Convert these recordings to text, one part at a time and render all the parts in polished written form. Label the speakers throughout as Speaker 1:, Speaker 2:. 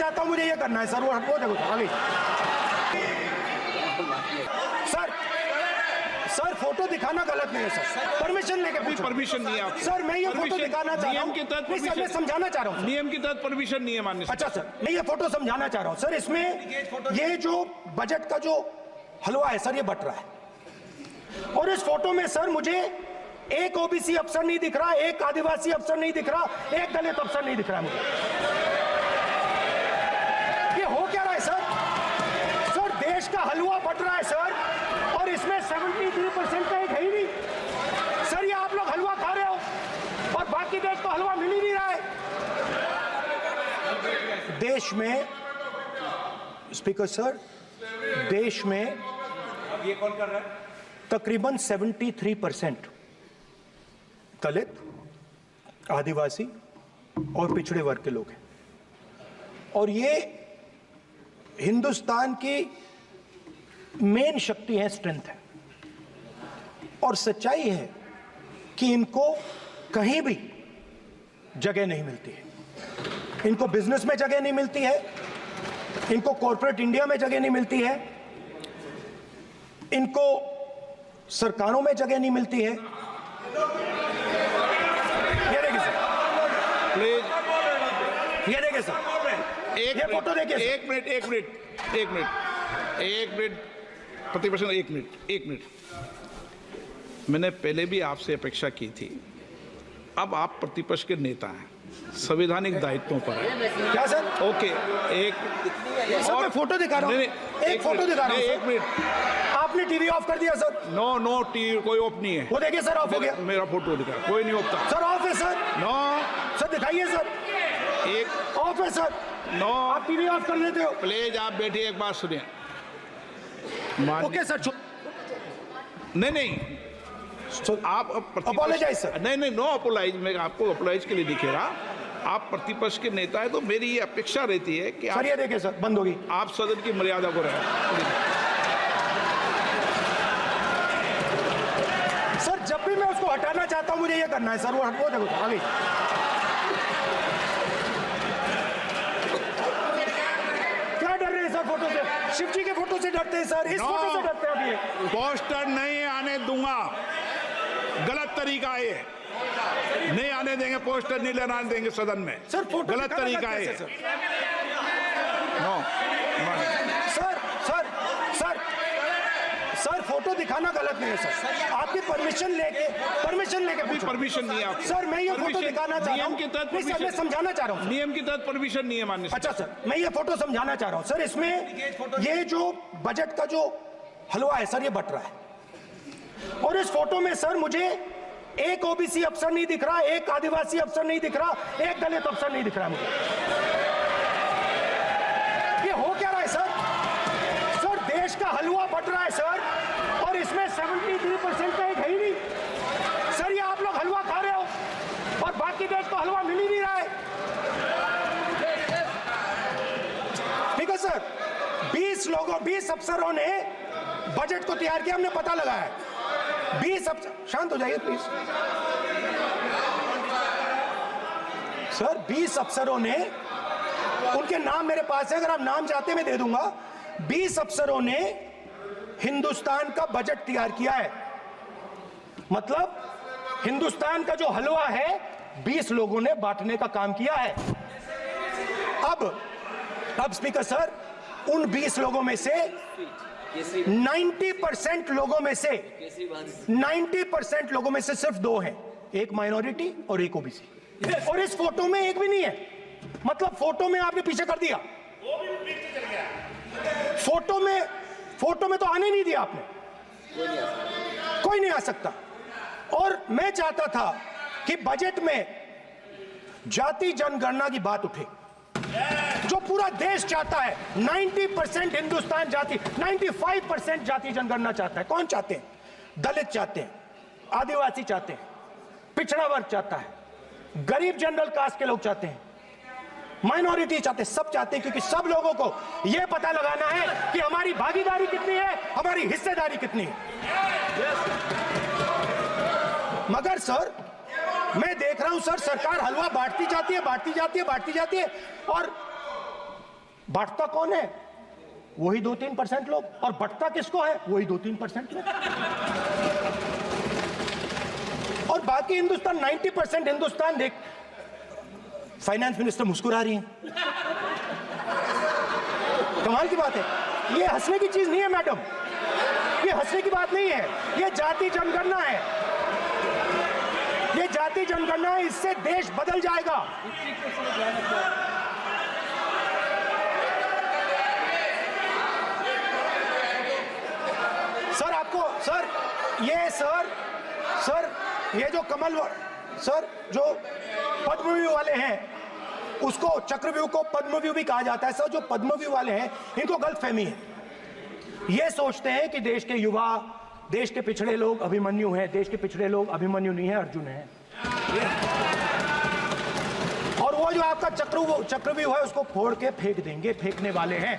Speaker 1: चाहता हूं, मुझे ये करना है सर। वो देखो आगे सर फोटो दिखाना गलत नहीं है सर, परमिशन लेके पूछो।
Speaker 2: परमिशन नहीं है आपको।
Speaker 1: सर मैं ये फोटो दिखाना चाह रहा हूं,
Speaker 2: नियम के तहत
Speaker 1: नहीं सर मैं समझाना चाह रहा हूं।
Speaker 2: नियम के तहत परमिशन नहीं है माननीय।
Speaker 1: अच्छा सर मैं ये फोटो समझाना चाह रहा हूं सर। इसमें ये जो बजट का जो हलवा है सर ये बट रहा है, और इस फोटो में सर मुझे एक ओबीसी अफसर नहीं दिख रहा, एक आदिवासी अफसर नहीं दिख रहा, एक दलित अफसर नहीं दिख रहा है मुझे। ये हो क्या रहा है सर? सर देश का हलवा बट रहा है सर, और इसमें 73% का एक है ही नहीं सर। ये आप लोग हलवा खा रहे हो और बाकी देश को हलवा मिल ही नहीं रहा है। देश में स्पीकर सर, देश में
Speaker 2: अब ये कौन कर रहा है?
Speaker 1: तकरीबन 73% दलित, आदिवासी और पिछड़े वर्ग के लोग हैं, और ये हिंदुस्तान की मेन शक्ति है, स्ट्रेंथ है। और सच्चाई है कि इनको कहीं भी जगह नहीं मिलती है। इनको बिजनेस में जगह नहीं मिलती है, इनको कॉर्पोरेट इंडिया में जगह नहीं मिलती है, इनको सरकारों में जगह नहीं मिलती है। ये देखिए सर,
Speaker 2: प्लीज
Speaker 1: ये देखिए सर, ये फोटो देखिए।
Speaker 2: एक मिनट प्रतिपक्ष, एक मिनट। मैंने पहले भी आपसे अपेक्षा की थी, अब आप प्रतिपक्ष के नेता हैं, संवैधानिक दायित्वों पर है।
Speaker 1: क्या सर?
Speaker 2: ओके, एक
Speaker 1: सर मैं फोटो दिखा रहा हूं, एक फोटो दिखा रहा हूं।
Speaker 2: एक मिनट,
Speaker 1: आपने टीवी ऑफ कर दिया सर?
Speaker 2: नो टीवी कोई ऑफ नहीं है।
Speaker 1: वो देखिए सर, ऑफ हो गया।
Speaker 2: मेरा फोटो दिखा, कोई नहीं ऑफ था
Speaker 1: सर। ऑफ है सर?
Speaker 2: नो
Speaker 1: सर दिखाइए सर,
Speaker 2: एक
Speaker 1: ऑफ है सर।
Speaker 2: नो,
Speaker 1: आप टीवी ऑफ कर लेते हो?
Speaker 2: प्लीज आप बैठिए, एक बात सुनिए।
Speaker 1: ओके सर,
Speaker 2: नहीं आप
Speaker 1: अपोलोजाइज सर।
Speaker 2: नहीं, नो अपोलाइज। मैं आपको अपोलाइज के लिए दिखेगा। आप प्रतिपक्ष के नेता है तो मेरी ये अपेक्षा रहती है कि
Speaker 1: सर ये देखिए सर, बंद होगी।
Speaker 2: आप सदन की मर्यादा को रखें।
Speaker 1: सर जब भी मैं उसको हटाना चाहता हूं, मुझे ये करना है सर। वो देखो आगे क्या डर रहे हैं सर फोटो से? शिव जी के फोटो से डरते हैं सर, इस फोटो से डरते हैं। अभी
Speaker 2: पोस्टर नहीं आने दूंगा, गलत तरीका है, नहीं आने देंगे, पोस्टर नहीं लेना देंगे सदन में।
Speaker 1: सर फोटो
Speaker 2: गलत तरीका है। नो
Speaker 1: सर फोटो दिखाना गलत नहीं है सर। आपकी परमिशन लेके पूछो।
Speaker 2: परमिशन नहीं है आपको।
Speaker 1: सर मैं ये फोटो दिखाना चाह रहा हूं,
Speaker 2: नियम के तहत
Speaker 1: नहीं सर मैं समझाना चाह रहा हूं।
Speaker 2: नियम के तहत परमिशन नहीं है माननीय।
Speaker 1: अच्छा सर मैं ये फोटो समझाना चाह रहा हूं सर। इसमें ये जो बजट का जो हलवा है सर ये बट रहा है, और इस फोटो में सर मुझे एक ओबीसी अफसर नहीं दिख रहा, एक आदिवासी अफसर नहीं दिख रहा, एक दलित अफसर नहीं दिख रहा है मुझे। ये हो क्या रहा है सर? सर देश का हलवा बट रहा है सर, और इसमें 73% का एक है ही नहीं सर। ये आप लोग हलवा खा रहे हो और बाकी देश को हलवा मिल ही नहीं रहा है। ठीक है सर, 20 अफसरों ने बजट को तैयार किया, हमने पता लगाया है। 20 अफसर, शांत हो जाइए प्लीज सर। 20 अफसरों ने, उनके नाम मेरे पास है, अगर आप नाम चाहते मैं दे दूंगा। 20 अफसरों ने हिंदुस्तान का बजट तैयार किया है। मतलब हिंदुस्तान का जो हलवा है 20 लोगों ने बांटने का काम किया है। अब स्पीकर सर, उन 20 लोगों में से 90% लोगों में से सिर्फ 2 हैं, एक माइनॉरिटी और एक ओबीसी, और इस फोटो में एक भी नहीं है। मतलब फोटो में आपने पीछे कर दिया, फोटो में तो आने नहीं दिया आपने, कोई नहीं आ सकता। और मैं चाहता था कि बजट में जाति जनगणना की बात उठे, जो पूरा देश चाहता है। 90% हिंदुस्तान जाति, 95% जाति जनगणना चाहता है। कौन चाहते हैं? दलित चाहते हैं, आदिवासी चाहते हैं, पिछड़ा वर्ग चाहता है, गरीब जनरल कास्ट के लोग चाहते हैं, माइनॉरिटी चाहते हैं, सब चाहते हैं, क्योंकि सब लोगों को यह पता लगाना है कि हमारी भागीदारी कितनी है, हमारी हिस्सेदारी कितनी है। मगर सर मैं देख रहा हूं सर, सरकार हलवा बांटती जाती है, और बांटता कौन है? वही 2-3% लोग। और बंटता किसको है? वही 2-3% लोग। और बाकी हिंदुस्तान, 90% हिंदुस्तान देख। फाइनेंस मिनिस्टर मुस्कुरा रही हैं। कमाल की बात है। ये हंसने की चीज नहीं है मैडम, ये हंसने की बात नहीं है। ये जाति जनगणना है, ये जाति जनगणना है। इससे देश बदल जाएगा। सर आपको सर ये जो कमल सर जो पद्मव्यूह वाले हैं, उसको चक्रव्यूह को पद्मव्यूह भी कहा जाता है। सर जो पद्मव्यूह वाले हैं, इनको गलतफहमी है। ये सोचते हैं कि देश के युवा, देश के पिछड़े लोग अभिमन्यु हैं। देश के पिछड़े लोग अभिमन्यु नहीं है, अर्जुन है। और वो जो आपका चक्रव्यूह है, उसको फोड़ के फेंक देंगे, फेंकने वाले हैं।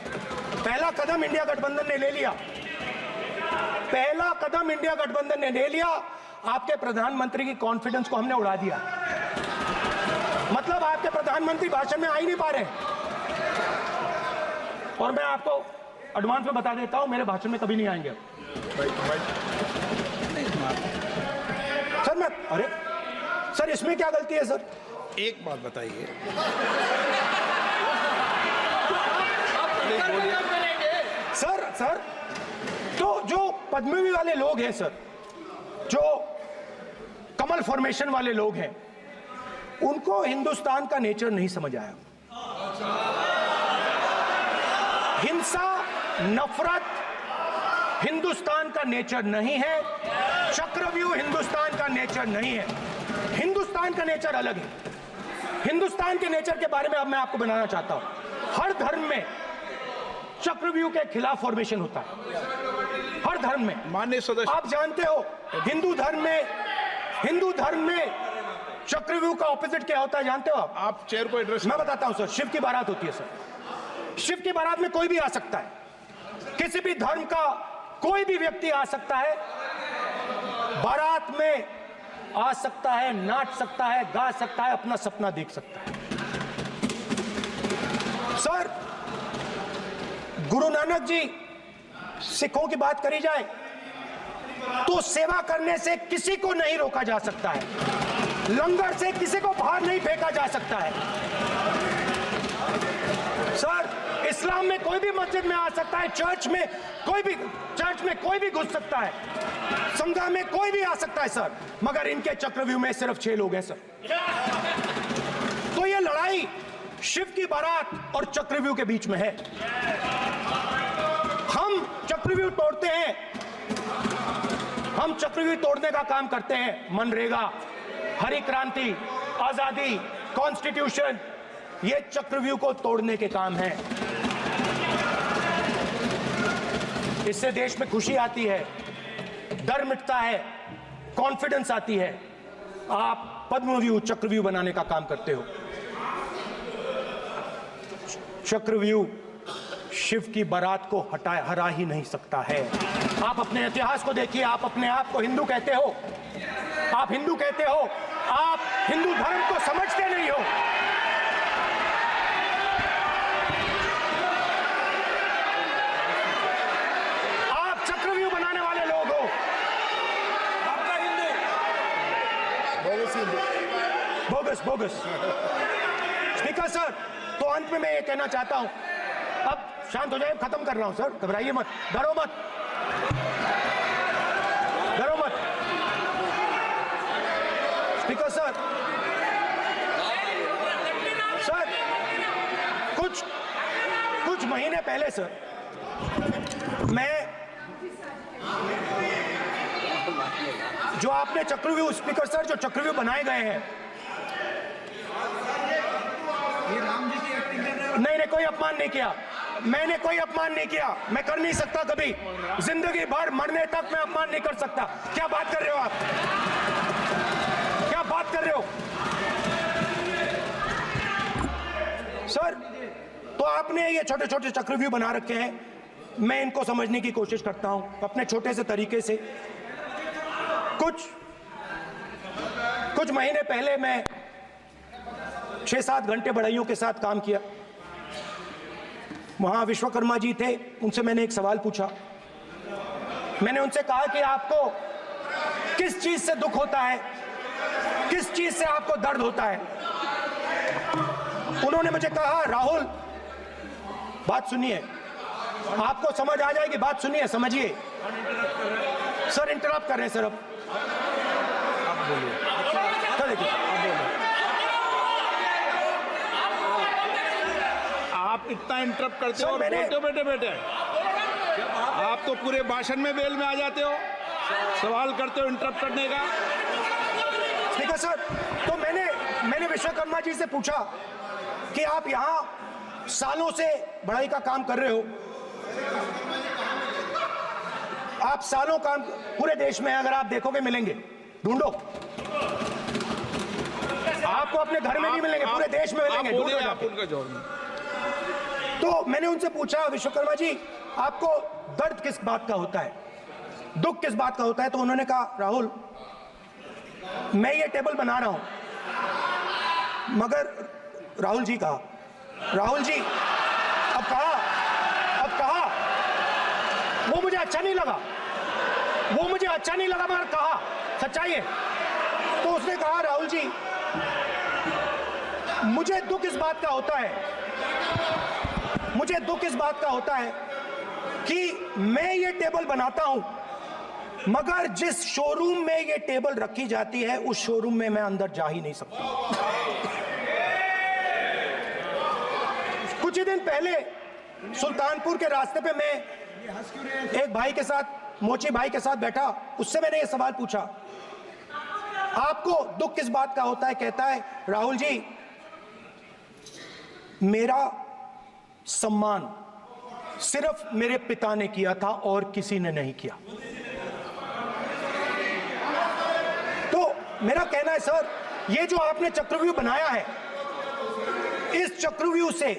Speaker 1: पहला कदम इंडिया गठबंधन ने ले लिया, पहला कदम इंडिया गठबंधन ने ले लिया। आपके प्रधानमंत्री की कॉन्फिडेंस को हमने उड़ा दिया। मतलब आपके प्रधानमंत्री भाषण में आ ही नहीं पा रहे। और मैं आपको एडवांस में बता देता हूं, मेरे भाषण में कभी नहीं आएंगे सर। अरे सर, इसमें क्या गलती है सर?
Speaker 2: एक बात बताइए,
Speaker 1: सर तो जो पद्मव्यूह वाले लोग हैं सर, जो कमल फॉर्मेशन वाले लोग हैं, उनको हिंदुस्तान का नेचर नहीं समझ आया। हिंसा, नफरत हिंदुस्तान का नेचर नहीं है। चक्रव्यूह हिंदुस्तान का नेचर नहीं है। हिंदुस्तान का नेचर अलग है। हिंदुस्तान के नेचर के बारे में अब मैं आपको बनाना चाहता हूं। हर धर्म में चक्रव्यूह के खिलाफ फॉर्मेशन होता है, हर धर्म में।
Speaker 2: माननीय सदस्य,
Speaker 1: आप जानते हो हिंदू धर्म में चक्रव्यूह का ऑपोजिट क्या होता है, जानते हो
Speaker 2: आप चेयर को एड्रेस।
Speaker 1: मैं बताता हूं सर। शिव की बारात होती है सर। शिव की बारात में कोई भी आ सकता है, किसी भी धर्म का कोई भी व्यक्ति आ सकता है, बारात में आ सकता है, नाच सकता है, गा सकता है, अपना सपना देख सकता है। सर गुरु नानक जी, सिखों की बात करी जाए तो सेवा करने से किसी को नहीं रोका जा सकता है, लंगर से किसी को बाहर नहीं फेंका जा सकता है। सर इस्लाम में कोई भी मस्जिद में आ सकता है, चर्च में कोई भी घुस सकता है, संघा में कोई भी आ सकता है सर, मगर इनके चक्रव्यूह में सिर्फ 6 लोग हैं सर। तो ये लड़ाई शिव की बारात और चक्रव्यूह के बीच में है। हम चक्रव्यूह तोड़ते हैं, हम चक्रव्यूह तोड़ने का काम करते हैं। मनरेगा, हरी क्रांति, आजादी, कॉन्स्टिट्यूशन, ये चक्रव्यूह को तोड़ने के काम है। इससे देश में खुशी आती है, डर मिटता है, कॉन्फिडेंस आती है। आप पद्मव्यूह चक्रव्यूह बनाने का काम करते हो। चक्रव्यूह शिव की बारात को हरा ही नहीं सकता है। आप अपने इतिहास को देखिए। आप अपने आप को हिंदू कहते हो, आप हिंदू कहते हो, आप हिंदू धर्म को समझते नहीं हो। आप चक्रव्यूह बनाने वाले लोग हो। आपका हिंदू बोगस। स्पीकर सर, तो अंत में मैं ये कहना चाहता हूं, अब शांत हो जाए, खत्म कर रहा हूं सर, घबराइए मत, डरो मत। स्पीकर सर, कुछ महीने पहले सर, मैं जो आपने चक्रव्यूह, स्पीकर सर, जो चक्रव्यूह बनाए गए हैं, नहीं, कोई अपमान नहीं किया, मैंने कोई अपमान नहीं किया, मैं कर नहीं सकता कभी, जिंदगी भर मरने तक मैं अपमान नहीं कर सकता। क्या बात कर रहे हो आप? क्या बात कर रहे हो सर? तो आपने ये छोटे छोटे चक्रव्यूह बना रखे हैं, मैं इनको समझने की कोशिश करता हूं अपने छोटे से तरीके से। कुछ महीने पहले मैं 6-7 घंटे बढ़इयों के साथ काम किया। वहां विश्वकर्मा जी थे, उनसे मैंने एक सवाल पूछा। मैंने उनसे कहा कि आपको किस चीज से दुख होता है, किस चीज से आपको दर्द होता है। उन्होंने मुझे कहा, राहुल बात सुनिए, आपको समझ आ जाएगी, बात सुनिए, समझिए। सर इंटरप्ट कर रहे हैं सर, अब
Speaker 2: बोलिए।
Speaker 1: सर देखिए,
Speaker 2: आप इतना इंटरप्ट करते हो और
Speaker 1: मैंने-
Speaker 2: बोलते हो बैठे बैठे। आप तो पूरे भाषण में बेल में आ जाते हो, सवाल करते हो इंटरप्ट करने का।
Speaker 1: स्पीकर सर, तो मैंने विश्वकर्मा जी से पूछा कि आप यहां सालों से बढ़ाई का काम कर रहे हो, आप सालों काम पूरे देश में अगर आप देखोगे मिलेंगे, ढूंढो, आपको अपने घर में नहीं मिलेंगे, पूरे देश में मिलेंगे,
Speaker 2: आप बोलिए,
Speaker 1: ढूंढो
Speaker 2: आप
Speaker 1: जाके।
Speaker 2: उनका जवाब दीजिए।
Speaker 1: तो मैंने उनसे पूछा, विश्वकर्मा जी आपको दर्द किस बात का होता है, दुख किस बात का होता है। तो उन्होंने कहा, राहुल मैं ये टेबल बना रहा हूं, मगर राहुल जी कहा, राहुल जी अब कहा वो मुझे अच्छा नहीं लगा, वो मुझे अच्छा नहीं लगा, मगर कहा सच्चाई है। तो उसने कहा, राहुल जी मुझे दुख इस बात का होता है, मुझे दुख इस बात का होता है कि मैं ये टेबल बनाता हूं, मगर जिस शोरूम में ये टेबल रखी जाती है उस शोरूम में मैं अंदर जा ही नहीं सकता। कुछ ही दिन पहले सुल्तानपुर के रास्ते पे मैं एक भाई के साथ, मोची भाई के साथ बैठा, उससे मैंने ये सवाल पूछा, आपको दुख किस बात का होता है। कहता है, राहुल जी मेरा सम्मान सिर्फ मेरे पिता ने किया था और किसी ने नहीं किया। तो मेरा कहना है सर, ये जो आपने चक्रव्यूह बनाया है, इस चक्रव्यूह से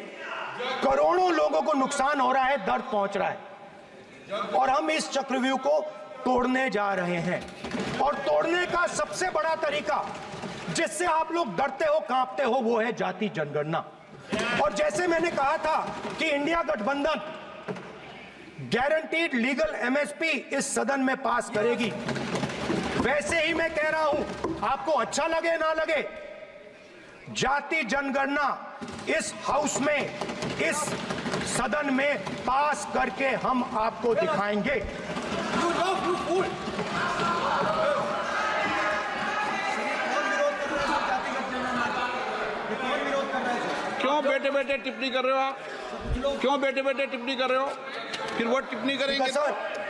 Speaker 1: करोड़ों लोगों को नुकसान हो रहा है, दर्द पहुंच रहा है, और हम इस चक्रव्यूह को तोड़ने जा रहे हैं। और तोड़ने का सबसे बड़ा तरीका जिससे आप लोग डरते हो, कांपते हो, वो है जाति जनगणना। और जैसे मैंने कहा था कि इंडिया गठबंधन गारंटीड लीगल एमएसपी इस सदन में पास करेगी, वैसे ही मैं कह रहा हूं, आपको अच्छा लगे ना लगे, जाति जनगणना इस हाउस में, इस सदन में पास करके हम आपको दिखाएंगे।
Speaker 2: क्यों बैठे बैठे टिप्पणी कर रहे हो आप? क्यों बैठे बैठे टिप्पणी कर रहे हो? फिर वो टिप्पणी करेंगे।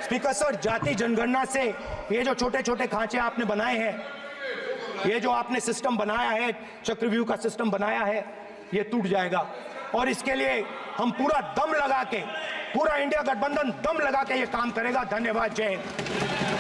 Speaker 1: स्पीकर सर, जाति जनगणना से ये जो छोटे छोटे खांचे आपने बनाए हैं, ये जो आपने सिस्टम बनाया है, चक्रव्यूह का सिस्टम बनाया है, ये टूट जाएगा। और इसके लिए हम पूरा दम लगा के, पूरा इंडिया गठबंधन दम लगा के ये काम करेगा। धन्यवाद, जय हिंद।